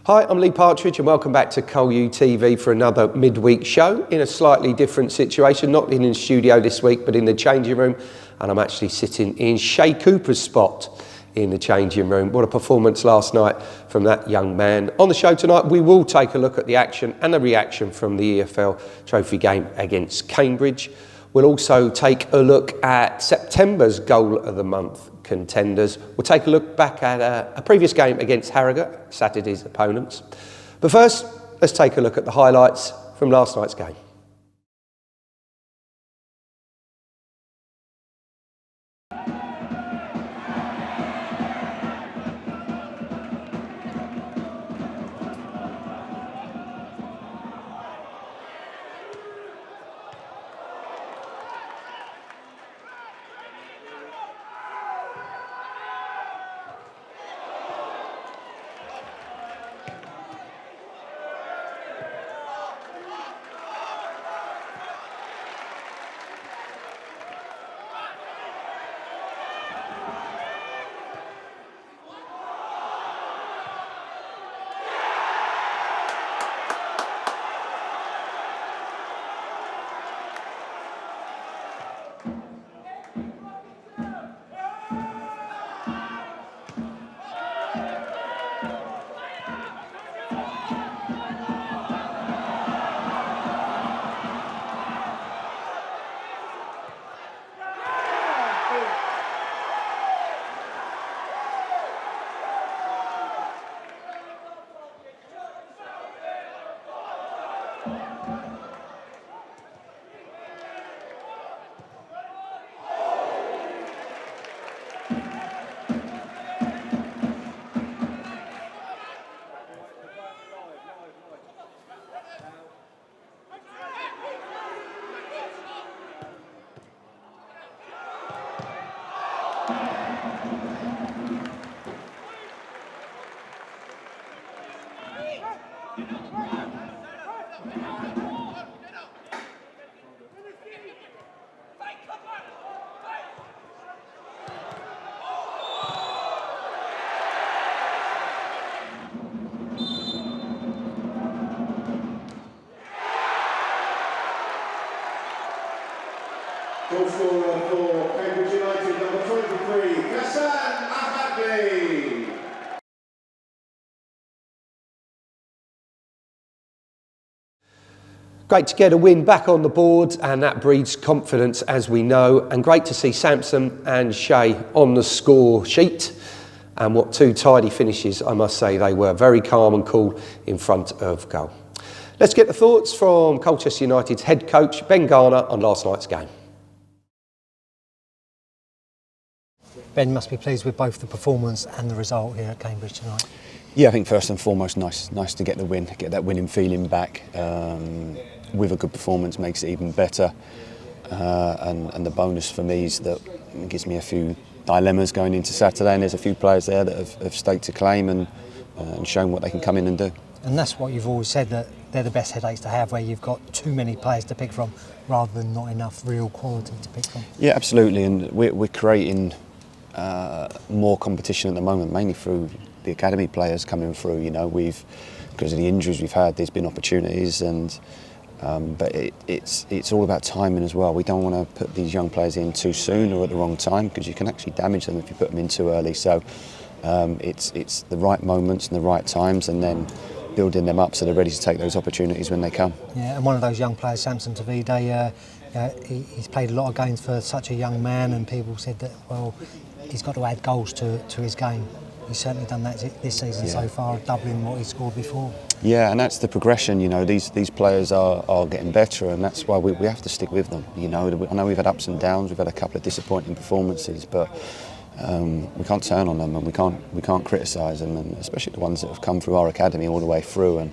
Hi, I'm Lee Partridge and welcome back to Col U TV for another midweek show in a slightly different situation, not in the studio this week but in the changing room, and I'm actually sitting in Shay Cooper's spot in the changing room. What a performance last night from that young man. On the show tonight we will take a look at the action and the reaction from the EFL Trophy game against Cambridge. We'll also take a look at September's Goal of the Month contenders. We'll take a look back at a previous game against Harrogate, Saturday's opponents. But first, let's take a look at the highlights from last night's game. Goal scorer for Cambridge United, number 23, Harrogate. Great to get a win back on the board, and that breeds confidence, as we know, and great to see Sampson and Shay on the score sheet. And what two tidy finishes, I must say. They were very calm and cool in front of goal. Let's get the thoughts from Colchester United's head coach Ben Garner on last night's game. Ben must be pleased with both the performance and the result here at Cambridge tonight. Yeah, I think first and foremost, nice to get the win, get that winning feeling back. With a good performance makes it even better. And the bonus for me is that it gives me a few dilemmas going into Saturday, and there's a few players there that have staked a claim and shown what they can come in and do. And that's what you've always said, that they're the best headaches to have, where you've got too many players to pick from rather than not enough real quality to pick from. Yeah, absolutely, and we're creating more competition at the moment, mainly through the academy players coming through. You know, because of the injuries we've had, there's been opportunities, and but it's all about timing as well. We don't want to put these young players in too soon or at the wrong time, because you can actually damage them if you put them in too early. So it's the right moments and the right times, and then building them up so they're ready to take those opportunities when they come. Yeah, and one of those young players, Sampson Tavide, he's played a lot of games for such a young man, and people said that, well, he's got to add goals to his game. He's certainly done that this season so far, doubling what he scored before. Yeah, and that's the progression. You know, these players are getting better, and that's why we have to stick with them. You know, I know we've had ups and downs, we've had a couple of disappointing performances, but we can't turn on them, and we can't criticise them, and especially the ones that have come through our academy all the way through. And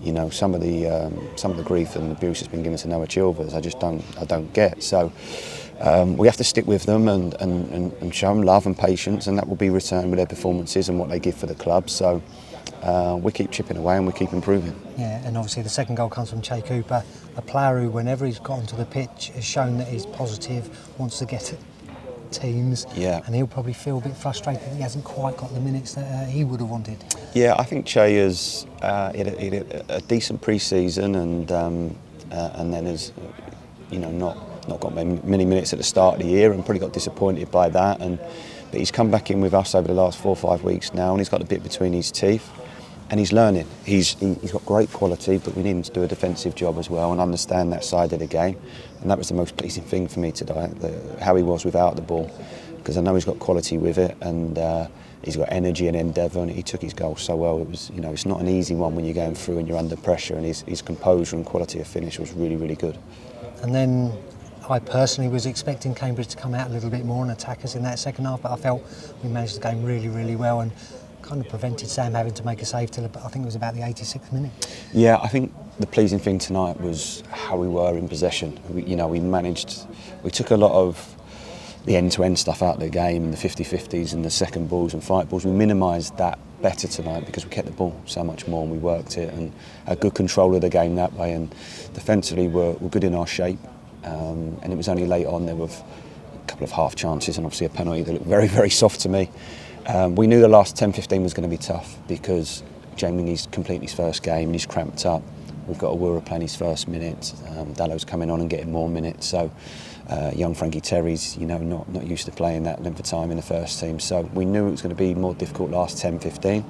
you know, some of the grief and abuse that's been given to Noah Chilvers, I don't get. So we have to stick with them and show them love and patience, and that will be returned with their performances and what they give for the club. So we keep chipping away and we keep improving. Yeah, and obviously the second goal comes from Shay Cooper, a player who, whenever he's got onto the pitch, has shown that he's positive, wants to get teams, Yeah. and he'll probably feel a bit frustrated that he hasn't quite got the minutes that he would have wanted. Yeah, I think Che has had a decent pre-season, and then has not got many minutes at the start of the year, and probably got disappointed by that. But he's come back in with us over the last 4 or 5 weeks now, and he's got a bit between his teeth, and he's learning. He's got great quality, but we need him to do a defensive job as well and understand that side of the game. And that was the most pleasing thing for me today, how he was without the ball, because I know he's got quality with it, and he's got energy and endeavour, and he took his goal so well. It was, it's not an easy one when you're going through and you're under pressure, and his composure and quality of finish was really, really good. And then I personally was expecting Cambridge to come out a little bit more and attack us in that second half, but I felt we managed the game really, really well and kind of prevented Sam having to make a save till I think it was about the 86th minute. Yeah, I think the pleasing thing tonight was how we were in possession. We took a lot of the end-to-end stuff out of the game, and the 50-50s and the second balls and fight balls. We minimised that better tonight because we kept the ball so much more and we worked it and had good control of the game that way, and defensively we're good in our shape. And it was only late on there were a couple of half chances and obviously a penalty that looked very, very soft to me. We knew the last 10-15 was going to be tough because Jamie's completing his first game and he's cramped up. We've got Awura playing his first minutes. Dallo's coming on and getting more minutes. So young Frankie Terry's not used to playing that length of time in the first team. So we knew it was going to be more difficult last 10-15.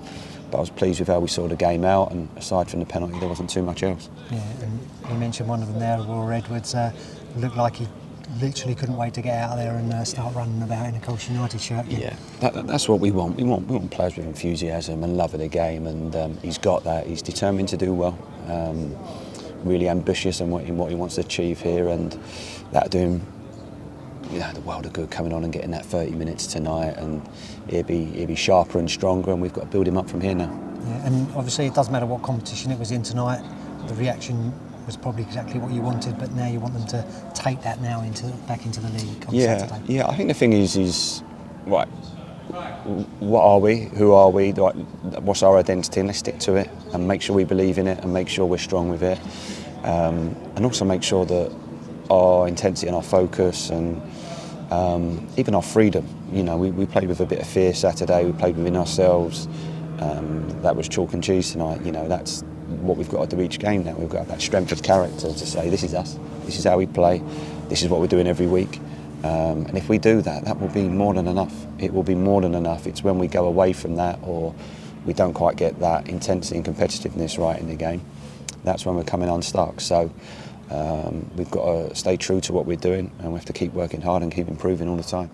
But I was pleased with how we saw the game out, and aside from the penalty, there wasn't too much else. Yeah, and you mentioned one of them there, Rory Edwards. Looked like he literally couldn't wait to get out of there and start running about in a Colchester United shirt. Yeah, that's what we want. We want players with enthusiasm and love of the game, and he's got that. He's determined to do well, really ambitious in what he wants to achieve here, and that'll do him the world of good coming on and getting that 30 minutes tonight, and he'll be sharper and stronger, and we've got to build him up from here now. Yeah, and obviously it doesn't matter what competition it was in tonight, the reaction was probably exactly what you wanted, but now you want them to take that now back into the league on Saturday. Yeah, I think the thing is right, what are we? Who are we? What's our identity? And let's stick to it and make sure we believe in it and make sure we're strong with it, and also make sure that our intensity and our focus and even our freedom. We played with a bit of fear Saturday. We played within ourselves. That was chalk and cheese tonight. That's what we've got to do each game now. We've got that strength of character to say this is us, this is how we play, this is what we're doing every week, and if we do that, that will be more than enough. It will be more than enough. It's when we go away from that or we don't quite get that intensity and competitiveness right in the game, that's when we're coming unstuck. So we've got to stay true to what we're doing, and we have to keep working hard and keep improving all the time.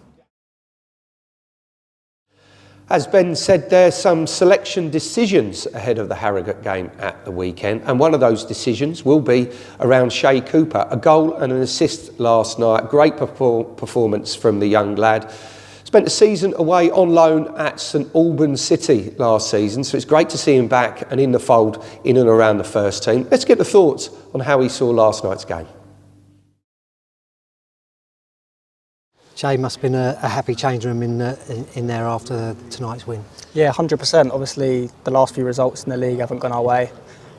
As Ben said, there's some selection decisions ahead of the Harrogate game at the weekend, and one of those decisions will be around Che Cooper. A goal and an assist last night, great performance from the young lad. Spent a season away on loan at St Albans City last season, so it's great to see him back and in the fold in and around the first team. Let's get the thoughts on how he saw last night's game. Che must have been a happy change room in there after tonight's win. Yeah, 100%. Obviously, the last few results in the league haven't gone our way.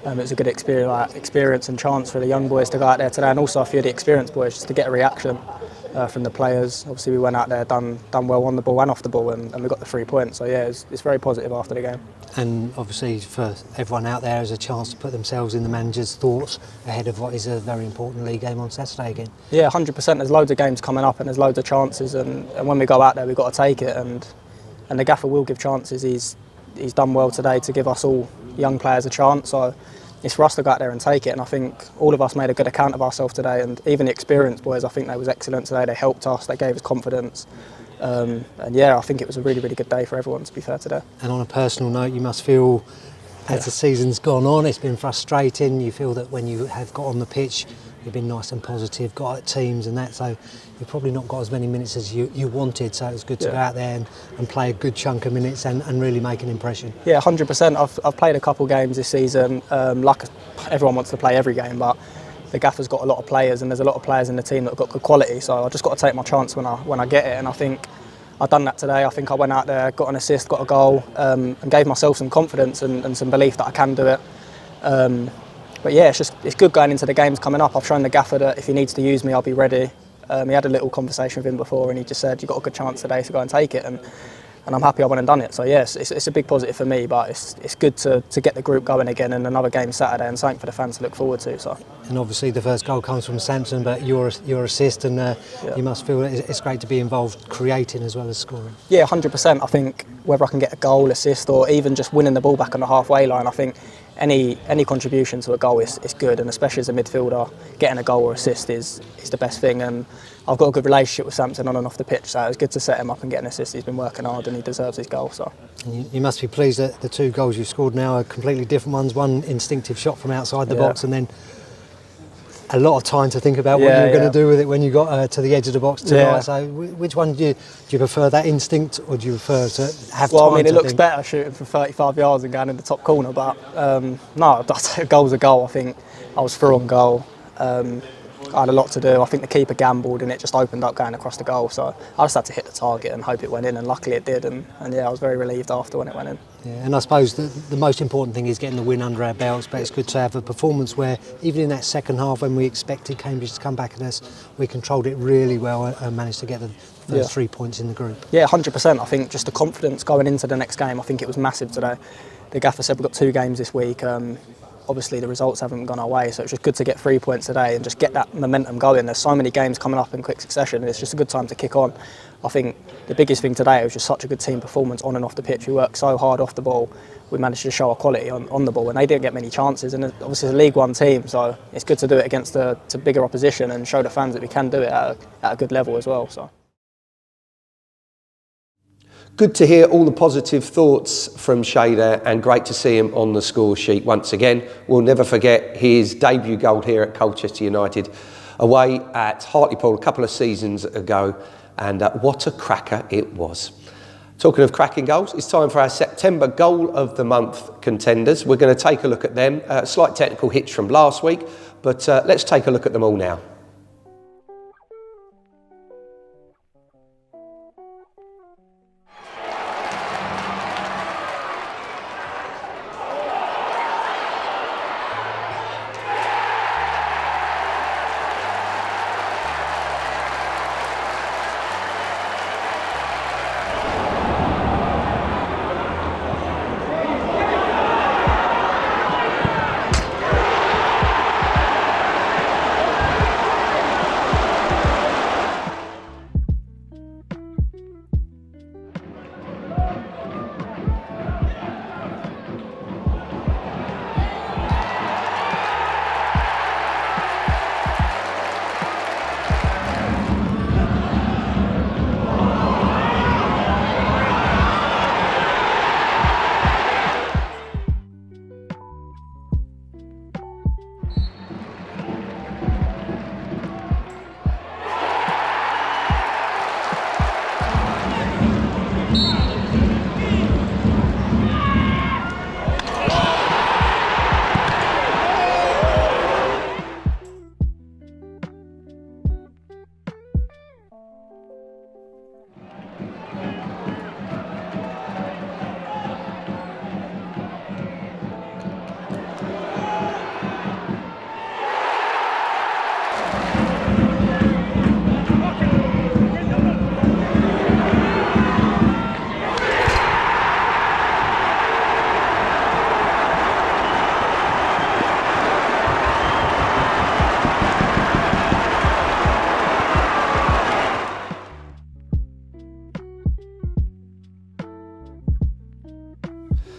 It was a good experience and chance for the young boys to go out there today, and also a few of the experienced boys just to get a reaction from the players. Obviously, we went out there, done well on the ball and off the ball, and we got the 3 points. So yeah, it's very positive after the game. And obviously, for everyone out there, is a chance to put themselves in the manager's thoughts ahead of what is a very important league game on Saturday again. Yeah, 100%. There's loads of games coming up, and there's loads of chances, and when we go out there, we've got to take it. And the gaffer will give chances. He's done well today to give us all young players a chance. So it's for us to go out there and take it, and I think all of us made a good account of ourselves today, and even the experienced boys, I think they was excellent today. They helped us, they gave us confidence, and yeah, I think it was a really, really good day for everyone, to be fair, today. And on a personal note, you must feel, as the season's gone on, it's been frustrating. You feel that when you have got on the pitch, you've been nice and positive, got at teams and that, so you've probably not got as many minutes as you wanted, so it was good to go out there and play a good chunk of minutes and really make an impression. Yeah, 100%. I've played a couple games this season. Like everyone wants to play every game, but the gaffer's got a lot of players, and there's a lot of players in the team that have got good quality, so I just got to take my chance when I get it, and I think I've done that today. I think I went out there, got an assist, got a goal, and gave myself some confidence and some belief that I can do it. But yeah, it's good going into the games coming up. I've shown the gaffer that if he needs to use me, I'll be ready. He had a little conversation with him before, and he just said, "You got a good chance today to go and take it." And I'm happy I went and done it. So yes, it's a big positive for me, but it's good to get the group going again, and another game Saturday, and something for the fans to look forward to. So. And obviously the first goal comes from Samson, but your assist, and you must feel it's great to be involved creating as well as scoring. Yeah, 100%. I think whether I can get a goal, assist, or even just winning the ball back on the halfway line, I think any contribution to a goal is good, and especially as a midfielder, getting a goal or assist is the best thing. And I've got a good relationship with Samson on and off the pitch, so it was good to set him up and get an assist. He's been working hard and he deserves his goal. So you must be pleased that the 2 goals you've scored now are completely different ones. One instinctive shot from outside the box, and then a lot of time to think about what you were going to do with it when you got to the edge of the box tonight. Yeah. So which one do you prefer, that instinct, or do you prefer to have time? Well, I mean, it looks think? better shooting from 35 yards and going in the top corner, but no, a goal's a goal. I think I was through on goal. I had a lot to do. I think the keeper gambled and it just opened up going across the goal. So I just had to hit the target and hope it went in, and luckily it did. And yeah, I was very relieved after when it went in. Yeah, and I suppose the most important thing is getting the win under our belts, but it's good to have a performance where even in that second half, when we expected Cambridge to come back at us, we controlled it really well and managed to get the first 3 points in the group. Yeah, 100%. I think just the confidence going into the next game, I think it was massive today. The gaffer said we've got 2 games this week. Obviously the results haven't gone our way, so it's just good to get 3 points today and just get that momentum going. There's so many games coming up in quick succession, and it's just a good time to kick on. I think the biggest thing today was just such a good team performance on and off the pitch. We worked so hard off the ball. We managed to show our quality on the ball, and they didn't get many chances. And obviously it's a League One team, so it's good to do it against a bigger opposition and show the fans that we can do it at a good level as well. So. Good to hear all the positive thoughts from Shay there, and great to see him on the score sheet once again. We'll never forget his debut goal here at Colchester United away at Hartlepool a couple of seasons ago, and what a cracker it was. Talking of cracking goals, it's time for our September Goal of the Month contenders. We're going to take a look at them. Slight technical hitch from last week, but let's take a look at them all now.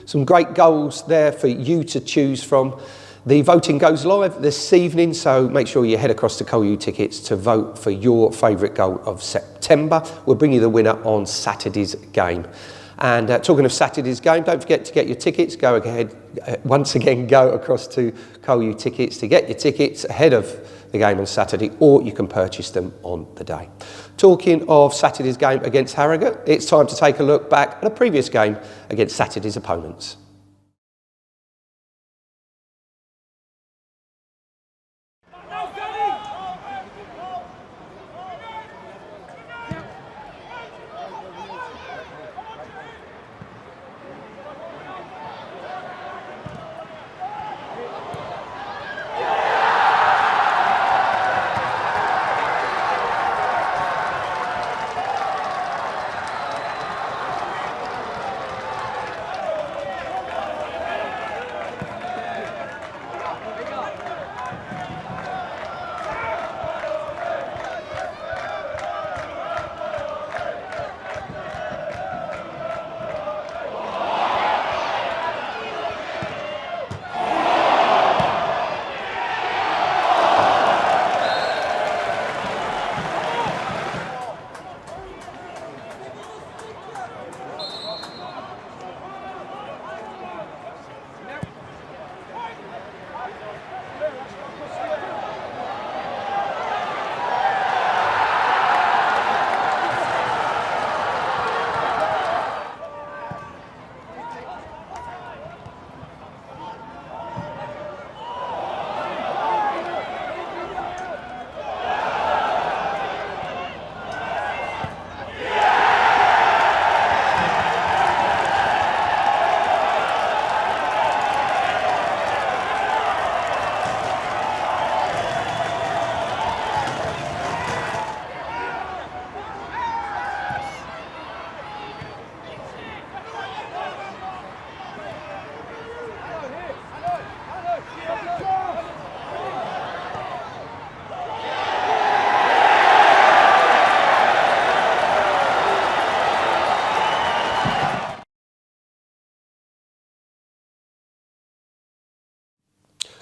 Some great goals there for you to choose from. The voting goes live this evening, so make sure you head across to Col U Tickets to vote for your favourite goal of September. We'll bring you the winner on Saturday's game. And talking of Saturday's game, don't forget to get your tickets. Go ahead, once again, go across to Col U Tickets to get your tickets ahead of the game on Saturday, or you can purchase them on the day. Talking of Saturday's game against Harrogate, it's time to take a look back at a previous game against Saturday's opponents.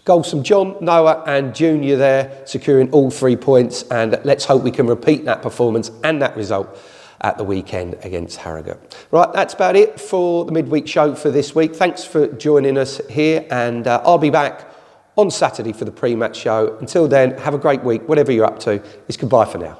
Goals from John, Noah and Junior there, securing all 3 points, and let's hope we can repeat that performance and that result at the weekend against Harrogate. Right, that's about it for the midweek show for this week. Thanks for joining us here, and I'll be back on Saturday for the pre-match show. Until then, have a great week. Whatever you're up to, it's goodbye for now.